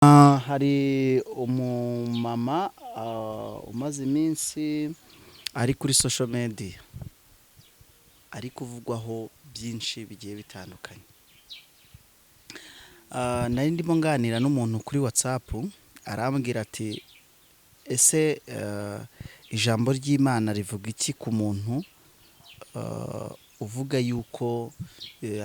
Hari umumama umaze iminsi ari kuri social media ari kuvugwaho byinshi bigiye bitandukanye. Nari ndimo nganira n'umuntu kuri WhatsApp arambwira ati ese ijambo ry'Imana rivuga iki ku muntu uvuga yuko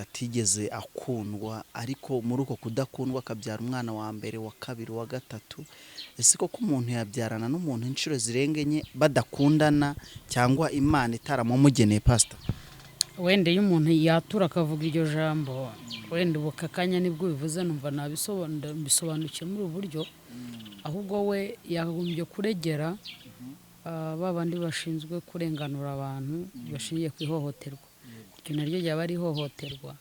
atigeze akundwa ariko muri uko kudakundwa akabyara umwana wa mbere wa kabiri wa gatatu. Ese koko umuntu yabyarana n'umuntu inshuro zirenga enye badakundana cyangwa Imana itaramumugeneye pastor? Wenda iyo umuntu yatura akavuga iryo jambo wenda ubukakanya nibwo bivuze numva nabisobanukiye muri ubu buryo, ahubwo we yagombye kuregera babandi bashinzwe kurenganura abantu bashingiye ku ihohoterwa. Icyo naryo ryaba ari ihohoterwa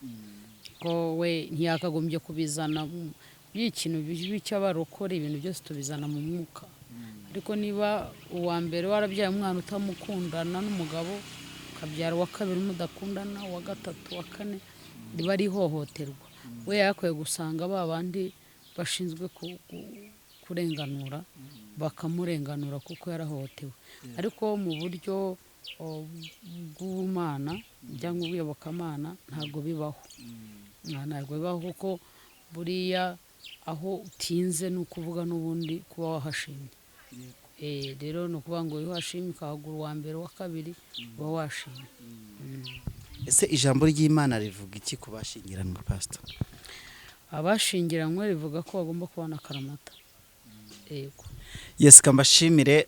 ko we ntiyakagombye kubizana by'ikintu bibi cy'abarokore, ibintu byose tubizana mu mwuka. Ariko niba uwa mbere warabyaye umwana utamukundana n'umugabo ukabyara uwa kabiri mudakundana, uwa gatatu, uwa kane, riba ari ihohoterwa. We yakwiye gusanga babandi bashinzwe kurenganura bakamurenganura kuko yarahohotewe. Ariko mu buryo bw'Imana cyangwa ubwiyobokamana ntabwo bibaho. Ntabwo bibaho kuko buriya aho utinze ni ukuvuga n'ubundi kuba wahashimye. Rero ni ukuvuga ngo iyo washimye ukahagura uwa mbere uwa kabiri uba washimye. Ese ijambo ry'Imana rivuga iki ku bashyingiranywe pastor? Abashingiranywe rivuga ko bagomba kubana akaramata. Yego. Yes, kambashimire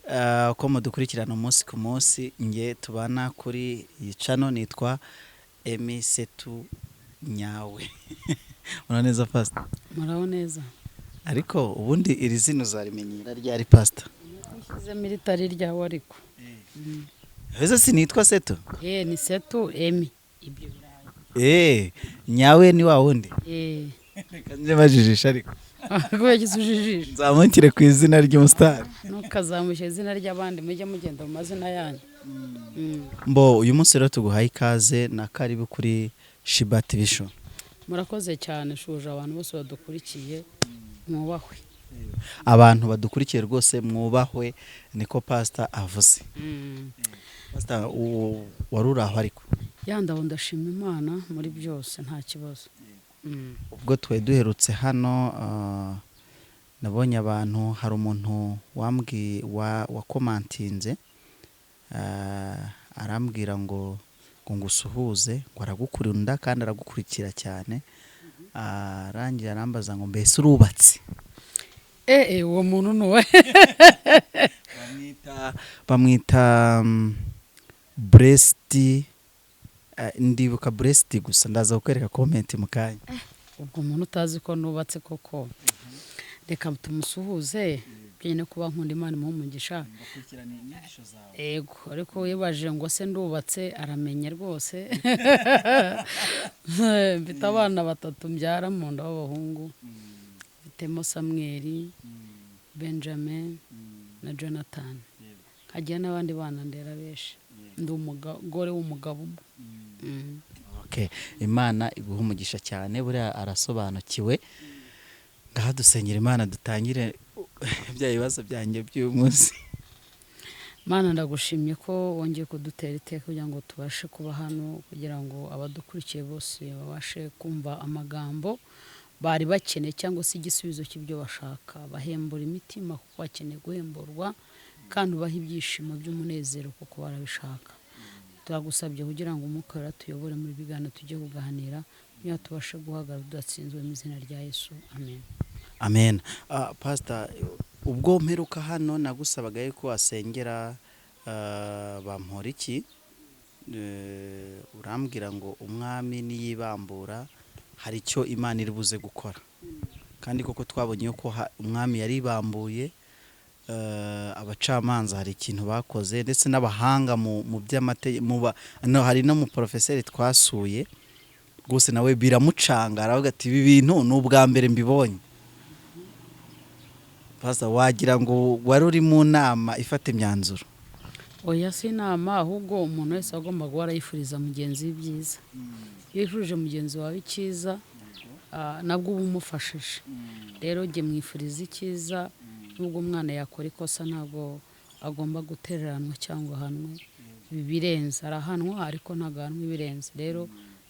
ko mudukurikirana umunsi ku munsi. Nge tubana kuri iyi channel nitwa Emi Setu Nyawe. Mura neza pastor? Muraho neza. Ariko ubundi iri zino zarimenyera ryari pastor? Nshyize militari ryawe ariko. Ese sinitwa Setu? Ni Setu Emi. Ibyo birayi. Nyawe ni wa wundi? Kanje bajijisha ariko. Ko yagize ujijisha. Nzamukire ku izina ry'umustar. Nukazamusha izina ry'abandi mujye mugenda mu mazina yanyu. Mbo uyu munsi rero tuguhaye ikaze na karibu kuri Shiba TV Show. Murakoze cyane, shuje abantu bose badukurikiye mwubahwe. Abantu badukurikiye rwose mwubahwe niko pastor avuze. Pastor waruraho ariko Yandaho ndashima Imana muri byose nta kibazo. Ubwo twe duherutse hano nabonye abantu, hari umuntu wakomantinze arambwira ngo ngusuhuze, ngo aragukunda kandi aragukurikira cyane. Arangira arambaza ngo mbese urubatse? Uwo muntu nuwe. Bamwita Breast, ndibuka Breast gusa, ndaza kukwereka comment mu kanya. Ubwo umuntu utazi ko nubatse koko reka tumusuhuze byene kuba nkunda Imana umugisha. Yego, ariko wibaje ngo se ndubatse aramenye rwose. Mfite abana batatu mbyara mu nda b'abahungu. Mfitemo Samuel, Benjamin na Jonathan. Hagiye n'abandi bana ndera benshi. Ndi umugore w'umugabo umwe. Okay, Imana iguha umugisha cyane, buriya arasobanukiwe. Ngaha dusenyera Imana dutangire bya bibazo byanjye by'uyu munsi. Mana ndagushimye ko wongeye kudutera iteka kugira ngo tubashe kuba hano, kugira ngo abadukurikiye bose babashe kumva amagambo bari bakeneye cyangwa se igisubizo cy'ibyo bashaka. Bahembura imitima kuko bakeneye guhemburwa, kandi ubaha ibyishimo by'umunezero kuko barabishaka. Turagusabye kugira ngo Umwuka Wera tuyobore muri bigana tujye kuganira, niyo tubashe guhagarara tudatsinzwe mu izina rya Yesu. Amen. Amen. Pastor, ubwo mperuka hano nagusabaga yuko wasengera Bamporiki, urambwira ngo umwami niyibambura hari icyo Imana iri buze gukora. Kandi koko twabonye ko umwami yaribambuye, abacamanza hari ikintu bakoze, ndetse n'abahanga mu by'amategeko, hari no mu professeur twasuye rwose nawe biramucanga, aravuga ati ibi bintu ni ubwa mbere mbibonye. Pastor, wagira ngo wari uri mu nama ifata imyanzuro? Oya, si inama, ahubwo umuntu wese agomba guhora yifuriza mugenzi w'ibyiza. Iyo yifurije mugenzi wawe icyiza nabwo uba umufashije. Rero jye mwifuriza icyiza, nubwo umwana yakora ikosa ntabwo agomba gutereranwa cyangwa ahanwe birenze. arahanwa ariko ntabwo ahanwa ibirenze. Rero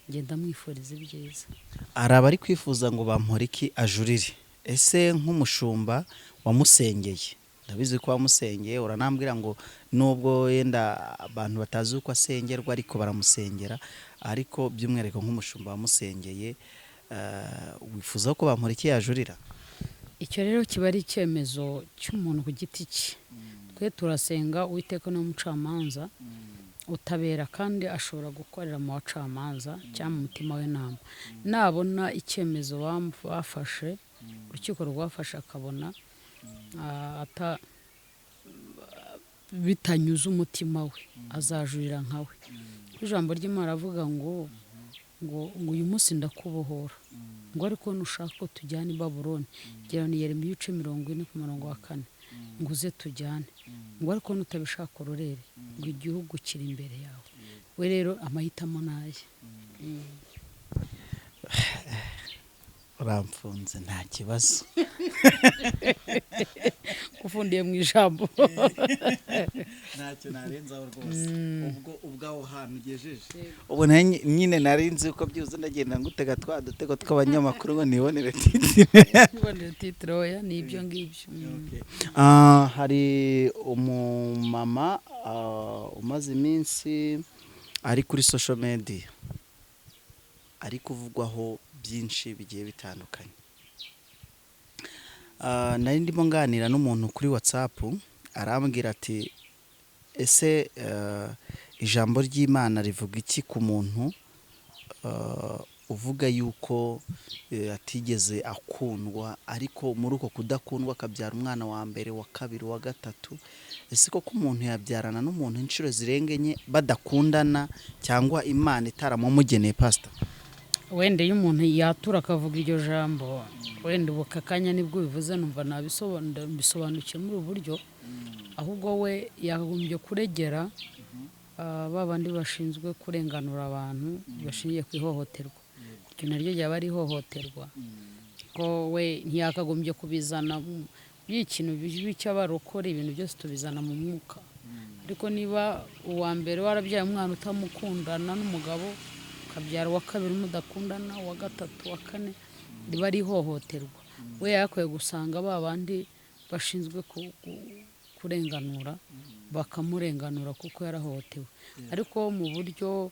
ngenda mwifuriza ibyiza. hari abari kwifuza ngo Bamporiki ajurire. Ese nk'umushumba wamusengeye, ndabizi ko wamusengeye, uranambwira ngo nubwo yenda abantu batazi uko asengerwa ariko baramusengera, ariko by'umwihariko nk'umushumba wamusengeye, wifuza ko Bamporiki yajurira? Icyo rero kiba ari icyemezo cy'umuntu ku giti cye. Twe turasenga Uwiteka ni umucamanza utabera, kandi ashobora gukorera mu bacamanza cyangwa mu mutima w'inama. Nabona icyemezo bafashe, urukiko rwafashe, akabona bitanyuze umutima we, azajurira nkawe. Ijambo ry'Imana avuga ngo uyu munsi ndakubohora, ngo ariko nushaka ko tujyana i Babuloni, gera ni Yeremiya 40:4, ngo uze tujyane, ngo ariko nutabishaka urorere, ngo igihugu kiri imbere yawe. We rero amahitamo naye. Uramfunze nta kibazo. Ufundiye mu ijambo. Ntacyo narenzaho rwose. Ubwo aho hantu ugejeje, ubu nyine narinzi uko byuze ndagenda ngutega twa dutego tw'abanyamakuru ngo nibonere titire. Oya ni ibyo ngibyo. Hari umumama umaze iminsi ari kuri social media ari kuvugwaho byinshi bigiye bitandukanye. Nari ndimo nganira n'umuntu kuri WhatsApp, arambwira ati ese ijambo ry'Imana rivuga iki ku muntu uvuga yuko atigeze akundwa, ariko muri uko kudakundwa akabyara umwana wa mbere, wa kabiri, wa gatatu? Ese koko umuntu yabyarana n'umuntu inshuro zirenga enye badakundana, cyangwa Imana itaramumugeneye? Pastor, wenda iyo umuntu yatura akavuga iryo jambo, wenda ubu kakanya nibwo bivuze, numva nabisobanukiye muri ubu buryo. Ahubwo we yagombye kuregera babandi bashinzwe kurenganura abantu bashingiye ku ihohoterwa. Iryo naryo ryaba ari ihohoterwa, ko we ntiyakagombye kubizana by'ikintu bibi cy'abarokore. Ibintu byose tubizana mu mwuka. Ariko niba uwa mbere warabyaye umwana utamukundana n'umugabo, ukabyara uwa kabiri mudakundana, uwa gatatu, uwa kane, riba ari ihohoterwa. We yakwiye gusanga babandi bashinzwe kurenganura bakamurenganura kuko yarahohotewe. Ariko mu buryo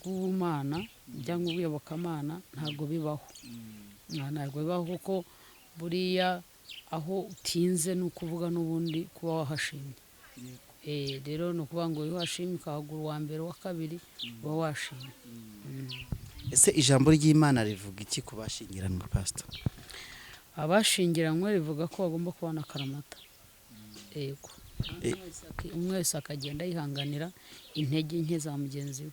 bw'Ubumana cyangwa ubw'iyobokamana ntabwo bibaho. Ntabwo bibaho, kuko buriya aho utinze ni ukuvuga n'ubundi kuba wahashimye. Rero ni ukuvuga ngo iyo washimye ukahagura uwa mbere, uwa kabiri, uba washimye. Ese ijambo ry'Imana rivuga iki ku bashyingiranywe, Pastor? Abashyingiranywe rivuga ko bagomba kubana akaramata. Yego. Umwe wese akagenda yihanganira intege nke za mugenzi we.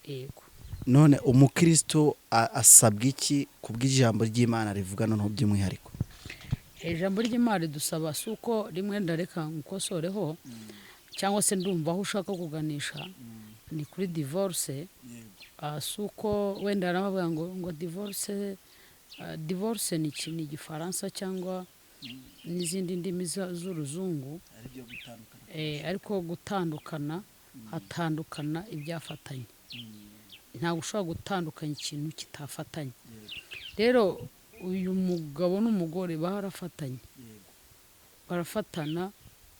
Yego. None umukristo asabwa iki ku bw'ijambo ry'Imana rivuga noneho by'umwihariko? Ijambo ry'Imana ridusaba, si uko rimwe ndareka ngukosoreho, cyangwa se ndumva aho ushaka kuganisha, ni kuri divorce. Si uko wenda aravuga ngo divorce ni igifaransa cyangwa n'izindi ndimi z'uruzungu, ariko gutandukana, hatandukana ibyafatanye. Ntabwo ushobora gutandukanya ikintu kitafatanye. Rero uyu mugabo n'umugore barafatanye, barafatana.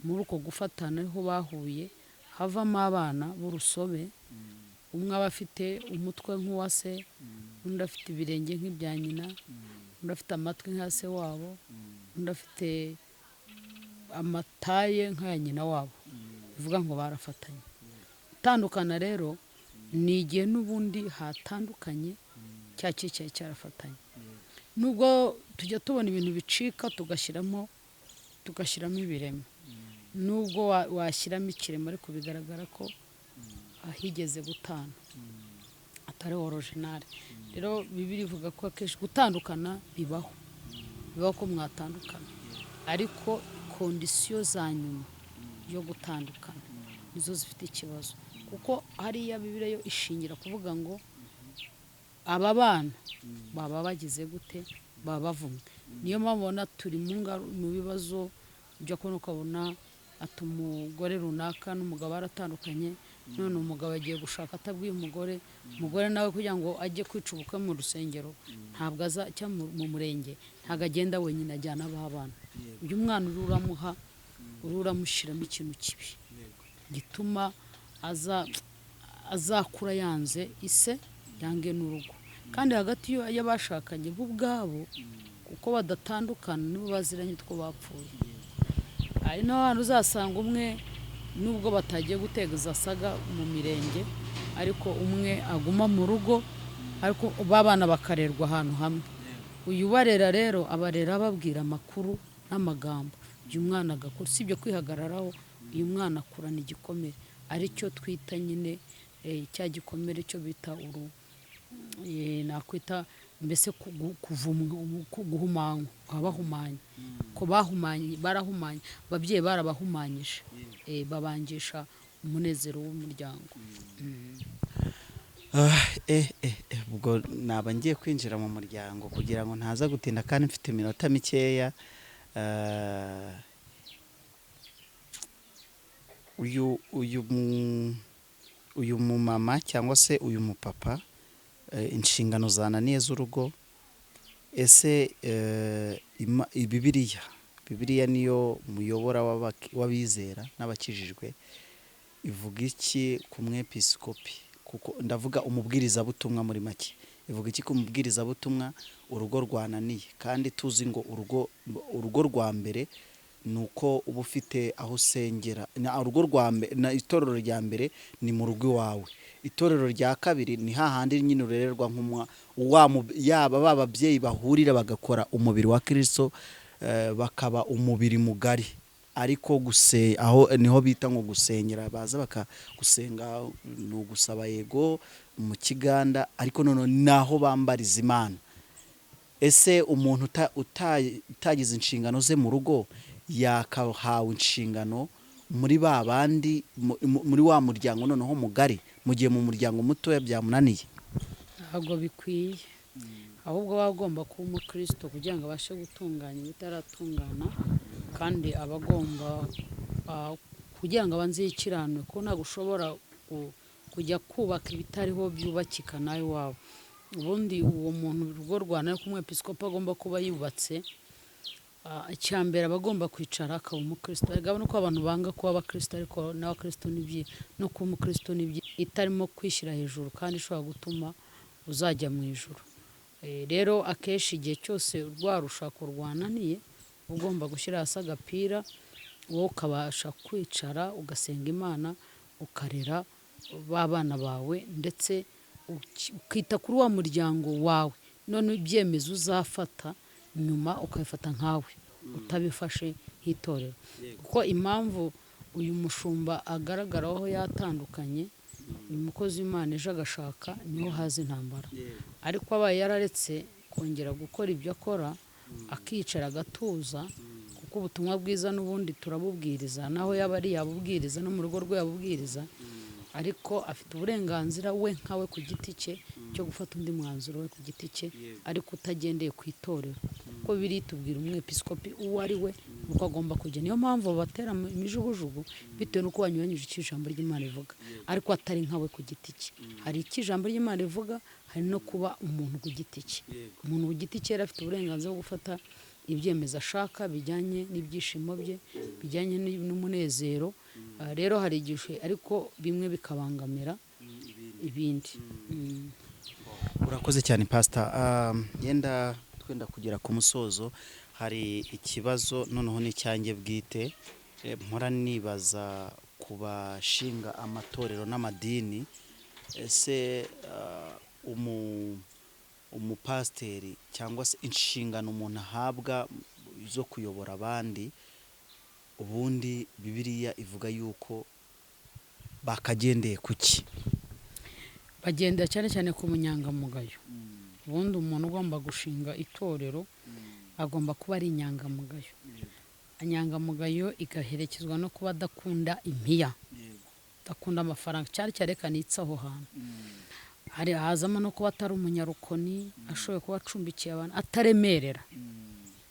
Muri uko gufatana ariho bahuye havamo abana b'urusobe. Umwe aba afite umutwe nk'uwa se, undi afite ibirenge nk'ibya nyina, undi afite amatwi nka se wabo, undi afite amataye nk'aya nyina wabo. Bivuga ngo barafatanye. Gutandukana rero ni igihe n'ubundi hatandukanye cya cyari cyarafatanye. Nubwo tujya tubona ibintu bicika tugashyiramo ibiremo, nubwo washyiramo ikiremo, ariko bigaragara ko ahigeze gutana atari original. Rero Bibiliya ivuga ko akenshi gutandukana bibaho ko mwatandukana, ariko kondisiyo za nyuma yo gutandukana nizo zifite ikibazo. Kuko hariya Bibiliya yo ishingira kuvuga ngo aba bana baba bagize gute, baba bavumwe. Niyo mpamvu ubona turi mu bibazo byo kubona ukabona ati umugore runaka n'umugabo baratandukanye, none umugabo agiye gushaka atabwiye umugore nawe kugira ngo ajye kwica ubukwe mu rusengero ntabwo aza cyangwa mu murenge ntabwo agenda wenyine, ajyana abana. uyu mwana uramushyiramo ikintu kibi gituma azakura yanze ise yange n'urugo, kandi hagati y'abashakanye bo ubwabo kuko badatandukana nibo baziranye two bapfuye. hari n'abantu uzasanga umwe nubwo batagiye gutegeza saga mu mirenge ariko umwe aguma mu rugo ariko babana bakarerwa ahantu hamwe. uyu barera rero abarera babwira amakuru n'amagambo, uyu mwana agakura sibyo kwihagararaho, uyu mwana akurana igikomere aricyo twita nyine cya gikomere cyo bita nakwita mbese guhumanywa, bahumanye ko bahumanye, barahumanye, ababyeyi barabahumanyije, babangisha umunezero w'umuryango. ubwo naba ngiye kwinjira mu muryango kugira ngo ntaza gutinda kandi mfite iminota mikeya. uyu mumama cyangwa se uyu mupapa inshingano zananiye z'urugo, ese Bibiliya niyo muyobora w'abizera n'abakijijwe, ivuga iki ku mwepiskopi? Kuko ndavuga umubwirizabutumwa muri make, ivuga iki ku mubwirizabutumwa urugo rwananiye? Kandi tuzi ngo urugo rwa mbere ni uko uba ufite aho usengera, urugo rwa mbere na itorero rya mbere ni mu rugo iwawe, itorero rya kabiri ni hahandi nyine urererwa yaba bababyeyi bahurira bagakora umubiri wa Kristo, bakaba umubiri mugari. Ariko aho niho bita ngo gusengera, baza bakagusenga ni ugusaba yego mu kiganda, ariko none naho bambariza Imana. Ese umuntu utagize inshingano ze mu rugo yakahawe inshingano muri babandi muri wa muryango noneho mugari, mu gihe mu muryango mutoya byamunaniye? Ntabwo bikwiye, ahubwo baba agomba kuba umukristo kugira ngo abashe gutunganya ibitaratungana, kandi aba agomba kugira ngo abanze yikiranwe, ko ntabwo ushobora kujya kubaka ibitariho byubakika nawe iwawe. Ubundi uwo muntu urugo rwana ko umwepiskopi agomba kuba yubatse, icya mbere aba agomba kwicara akaba umukristo. Urabona ko abantu banga kuba abakristo, ariko n'abakristo no kuba umukristo itarimo kwishyira hejuru kandi ishobora gutuma uzajya mu ijuru. Rero akenshi igihe cyose rwarushako rwananiye ugomba gushyira hasi agapira, wowe ukabasha kwicara ugasenga Imana, ukarera b'abana bawe, ndetse ukita kuri wa muryango wawe. None ibyemezo uzafata nyuma ukabifata nkawe, utabifashe nk'itorero. Kuko impamvu uyu mushumba agaragaraho yatandukanye, uyu mukozi w'Imana ejo agashaka, niho haza intambara. Ariko abaye yararetse kongera gukora ibyo akora, akicara agatuza, kuko ubutumwa bwiza n'ubundi turabubwiriza, naho yaba ari yabubwiriza no mu rugo rwe yabubwiriza, ariko afite uburenganzira we nkawe ku giti cye cyo gufata undi mwanzuro we ku giti cye, ariko utagendeye ku itorero. Kuko biri tubwira umwepiskopi uwo ari we uko agomba kujya. Niyo mpamvu batera imijugujugu bitewe n'uko banyuranyije icyo ijambo ry'Imana rivuga, ariko atari nkawe ku giti cye. Hari icyo ijambo ry'Imana rivuga, hari no kuba umuntu ku giti cye. Umuntu ku giti cye afite uburenganzira bwo gufata ibyemezo ashaka bijyanye n'ibyishimo bye, bijyanye n'umunezero. Rero hari igihe ariko bimwe bikabangamira ibindi. Urakoze cyane Pastor. Yenda twenda kugera ku musozo, hari ikibazo noneho n'icyanjye bwite, mpora nibaza ku bashinga amatorero n'amadini. Ese umupasiteri cyangwa se inshingano umuntu ahabwa zo kuyobora abandi, ubundi Bibiliya ivuga yuko bakagendeye kuki? Bagenda cyane cyane ku munyangamugayo. Ubundi umuntu ugomba gushinga itorero agomba kuba ari inyangamugayo. Inyangamugayo igaherekezwa no kuba adakunda impiya, adakunda amafaranga, cyane cyane kanitse aho hantu. hari hazamo no kuba atari umunyarukoni ashoboye kuba acumbikiye abantu ataremerera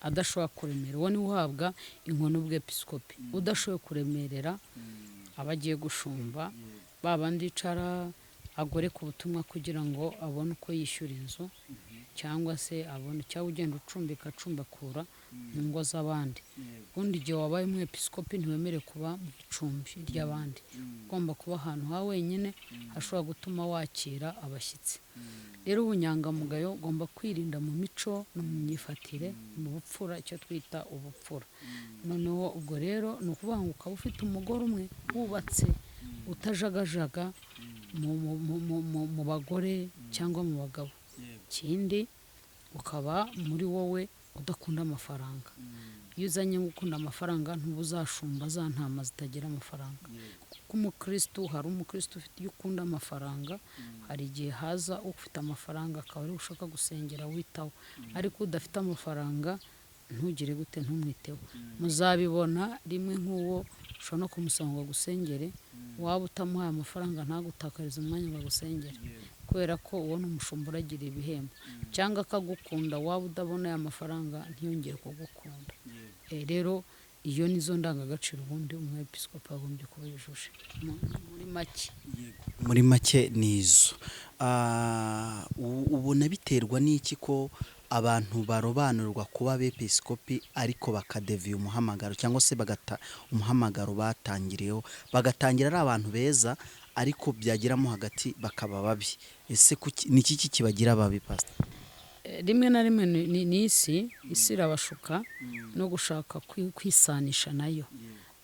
adashobora kuremera uwo niwe uhabwa inkoni ubwepiskopi udashoboye kuremerera aba agiye gushumba babandi icara agore ku butumwa kugira ngo abone uko yishyura inzu cyangwa se abone cyangwa ugenda ucumbika acumbakura mu ngo z'abandi ubundi igihe wabaye umwepiskopi ntiwemere kuba mu icumbi ry'abandi ugomba kuba ahantu ha wenyine hashobora gutuma wakira abashyitsi rero ubunyangamugayo ugomba kwirinda mu mico no mu myifatire mu bupfura icyo twita ubupfura noneho ubwo rero ni ukuvuga ngo ukaba ufite umugore umwe wubatse utajagajaga mu bagore cyangwa mu bagabo ikindi ukaba muri wowe udakunda amafaranga iyo uzanye gukunda amafaranga ntubuzashumba za ntama zitagira amafaranga kuko umukristo hari umukristo ufite iyo ukunda amafaranga hari igihe haza ufite amafaranga akaba ari ushaka gusengera witaho ariko udafite amafaranga ntugire gute ntumwiteho muzabibona rimwe nk'uwo ushobora no kumusanga ngo agusengere waba utamuhaye amafaranga ntagutakarize umwanya ngo agusengere kubera ko uwo ni umushumba uragira ibihembo cyangwa akagukunda waba udabona aya mafaranga ntiyongere kugukunda rero iyo nizo ndangagaciro ubundi umwepiskopi agombye kuba yujuje muri make ni izo ubona biterwa n'iki ko abantu barobanurwa kuba abepiskopi ariko bakadeviya umuhamagaro cyangwa se bagata umuhamagaro batangiriyeho bagatangira ari abantu beza ariko byageramo hagati bakaba babi ese ni iki kibagira babi pastor rimwe na rimwe ni isi irabashuka no gushaka kwisanisha nayo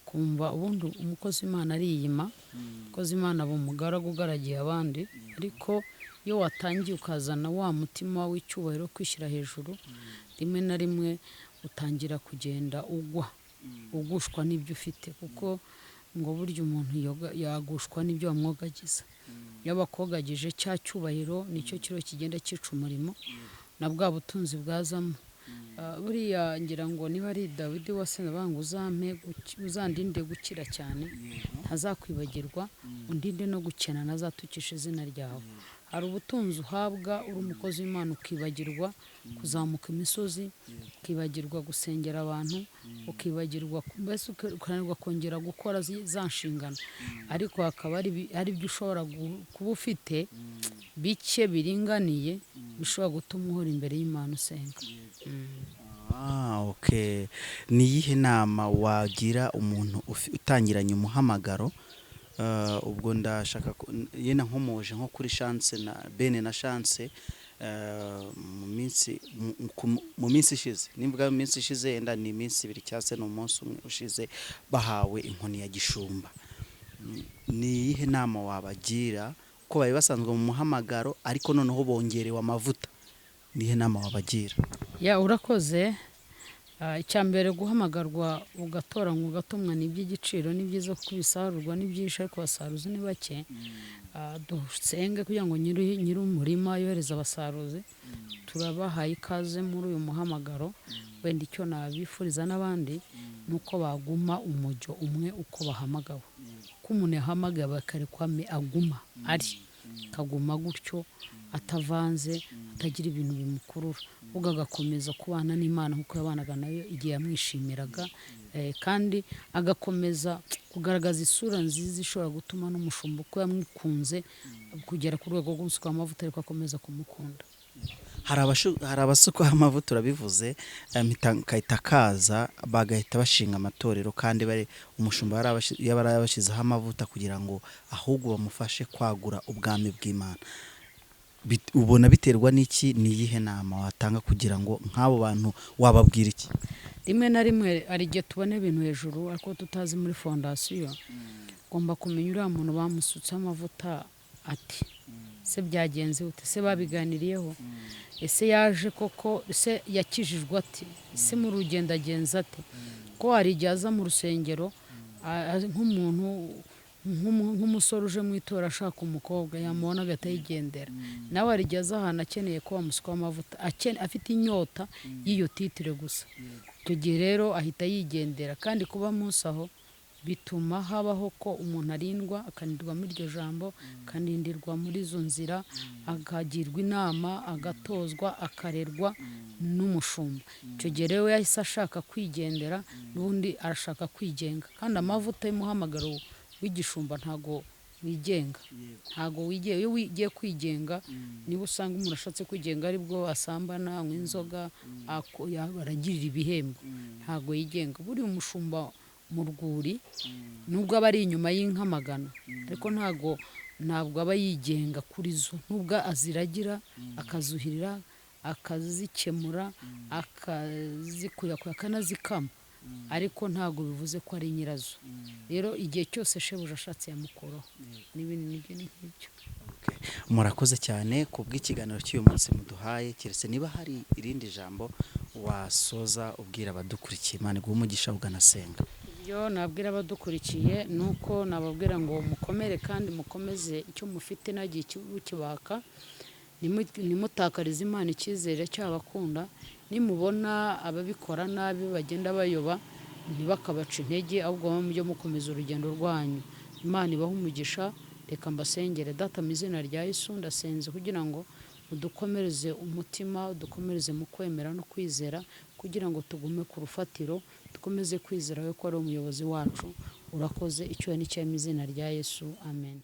kumva ubundi umukozi w'Imana ariyima umukozi w'Imana aba umugaragu ugaragiye abandi ariko iyo watangiye ukazana wa mutima w'icyubahiro kwishyira hejuru rimwe na rimwe utangira kugenda ugushwa n'ibyo ufite kuko ngo burya umuntu yagushwa n'ibyo wamwogagiza iyo bakogagije cya cyubahiro nicyo kiro kigenda cyica umurimo na bwa butunzi bwazamo buriya ngira ngo niba ari Dawidi wasenga banga uzandinde gukira cyane ntazakwibagirwa undinde no gukena nazatukisha izina ryawe hari ubutunzi uhabwa uri umukozi w'Imana ukibagirwa kuzamuka imisozi ukibagirwa gusengera abantu ukibagirwa mbese ukananirwa kongera gukora za nshingano ariko hakaba ari byo ushobora kuba ufite bike biringaniye bishobora gutuma uhora imbere y'Imana usenga okay ni iyihe nama wagira umuntu utangiranye umuhamagaro ubwo ndashaka yena nkomoje nko kuri chance na bene na chance mu minsi ishize nimbwa mu minsi ishize enda ni iminsi 2 cyase no umunsi umwe ushize bahawe inkoni ya gishumba ni iyihe nama wabagira ko baye basanzwe mu muhamagaro ariko noneho bongerewe amavuta ni iyihe nama wabagira urakoze icyambere guhamagarwa ugatoranywa ugatumwa n'iby'igiciro n'ibyiza kubisarurwa n'ibyinshi ariko basaruzi ni bake dusenge kugira ngo nyiri umurima yohereza abasaruzi turabahaye ikaze muri uyu muhamagaro wenda icyo nabifuriza n'abandi nuko baguma umujyo umwe uko bahamagawe ko umuntu yahamagaye bakarekwa aguma ari kaguma gutyo atavanze atagira ibintu bimukurura ubwo agakomeza kubana n'Imana nkuko yabanaga nayo igihe yamwishimiraga kandi agakomeza kugaragaza isura nziza ishobora gutuma n'umushumba ko yamwikunze kugera ku rwego rwo gusuka amavuta ariko akomeza kumukunda hari abasuka amavuta urabivuze mitakaza bagahita bashinga amatorero kandi bari umushumba yarabashyizeho amavuta kugira ngo ahubwo bamufashe kwagura ubwami bw'Imana ubona biterwa n'iki ni iyihe nama watanga kugira ngo nk'abo bantu wababwira iki rimwe na rimwe ari igihe tubona ibintu hejuru ariko tutazi muri fondasiyo ugomba kumenya uriya muntu bamusutse amavuta ati se byagenze ute se babiganiriyeho ese yaje koko se yakijijwe ati se mu rugendo agenza ate ko hari igihe aza mu rusengero nk'umuntu nk'umusore uje mu itora ashaka umukobwa yamubona agahita yigendera nawe hari igihe aza ahantu akeneye ko bamusukaho amavuta afite inyota y'iyo titire gusa icyo gihe rero ahita yigendera kandi kuba munsi aho bituma habaho ko umuntu arindwa, akarindirwa muri iryo jambo, akarindirwa muri izo nzira, akagirwa inama, agatozwa, akarerwa n'umushumba. Icyo gihe rero yahise ashaka kwigendera, n'ubundi arashaka kwigenga, kandi amavuta y'umuhamagaro w'igishumba ntago wigenga, ntago wigiye. Iyo ugiye kwigenga niba usanga umuntu ashatse kwigenga aribwo asambana, anywa inzoga, aragirira ibihembo, ntago yigenga. Buri umushumba mu rwuri nubwo aba ari inyuma y'inka magana, ariko ntabwo aba yigenga kuri zo, nubwo aziragira, akazuhirira, akazikemura, akazikuyakuya, akanazikama, ariko ntabwo bivuze ko ari nyirazo. Rero igihe cyose shebuja ashatse yamukuraho, n'ibindi nk'ibyo. Murakoze cyane ku bw'ikiganiro cy'uyu munsi muduhaye, keretse niba hari irindi jambo wasoza ubwira abadukurikiye. Imana iguhe umugisha, uganasenga. Ibyo nabwira abadukurikiye ni uko nababwira ngo mukomere kandi mukomeze icyo mufite nagiye kibaka, nimutakarize Imana icyizere cy'abakunda. Nimubona ababikora nabi bagenda bayoba, ntibakabaca intege, ahubwo mujye mukomeza urugendo rwanyu. Imana ibahe umugisha. Reka mbasengere. Data, mu izina rya Yesu ndasenze kugira ngo udukomereze umutima, udukomereze mu kwemera no kwizera, kugira ngo tugume ku rufatiro, dukomeze kwizera we ko ari umuyobozi wacu. Urakoze. Icyo ni cyo mu izina rya Yesu, amen.